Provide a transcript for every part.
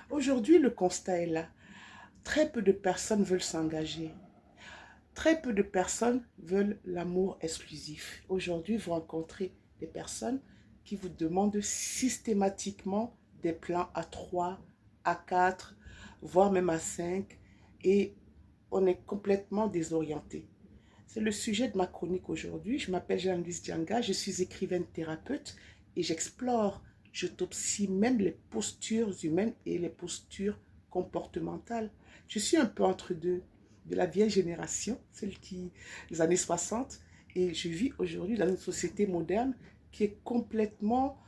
Aujourd'hui, le constat est là. Très peu de personnes veulent s'engager. Très peu de personnes veulent l'amour exclusif. Aujourd'hui, vous rencontrez des personnes qui vous demandent systématiquement des plans à 3, à 4, voire même à 5. Et on est complètement désorienté. C'est le sujet de ma chronique aujourd'hui. Je m'appelle Jeanne-Louise Dianga, je suis écrivaine thérapeute et j'explore, j'autopsie même les postures humaines et les postures comportementales. Je suis un peu entre deux, de la vieille génération, celle qui, des années 60, et je vis aujourd'hui dans une société moderne qui est complètement,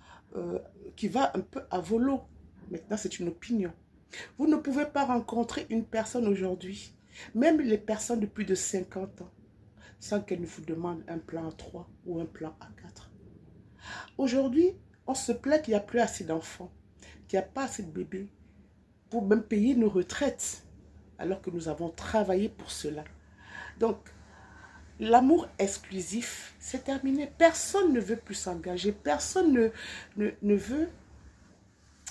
qui va un peu à volo. Maintenant, c'est une opinion. Vous ne pouvez pas rencontrer une personne aujourd'hui, même les personnes de plus de 50 ans, sans qu'elle ne vous demande un plan à 3 ou un plan à 4. Aujourd'hui, on se plaint qu'il n'y a plus assez d'enfants, qu'il n'y a pas assez de bébés pour même payer nos retraites, alors que nous avons travaillé pour cela. Donc, l'amour exclusif, c'est terminé. Personne ne veut plus s'engager, personne ne veut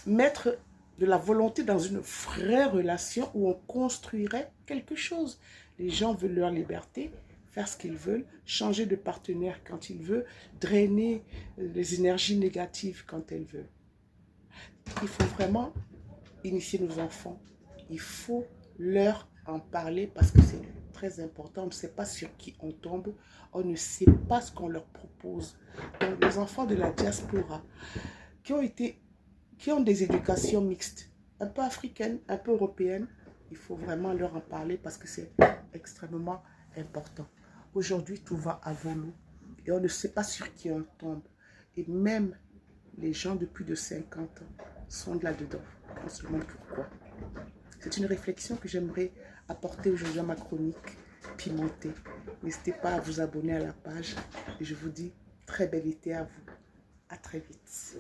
mettre de la volonté dans une vraie relation où on construirait quelque chose. Les gens veulent leur liberté, faire ce qu'ils veulent, changer de partenaire quand ils veulent, drainer les énergies négatives quand elles veulent. Il faut vraiment initier nos enfants. Il faut leur en parler parce que c'est très important. On ne sait pas sur qui on tombe. On ne sait pas ce qu'on leur propose. Donc, les enfants de la diaspora qui ont des éducations mixtes, un peu africaines, un peu européennes, il faut vraiment leur en parler parce que c'est extrêmement important. Aujourd'hui, tout va à volo et on ne sait pas sur qui on tombe. Et même les gens de plus de 50 ans sont là-dedans. On se demande pourquoi. C'est une réflexion que j'aimerais apporter aujourd'hui à ma chronique pimentée. N'hésitez pas à vous abonner à la page et je vous dis très bel été à vous. À très vite.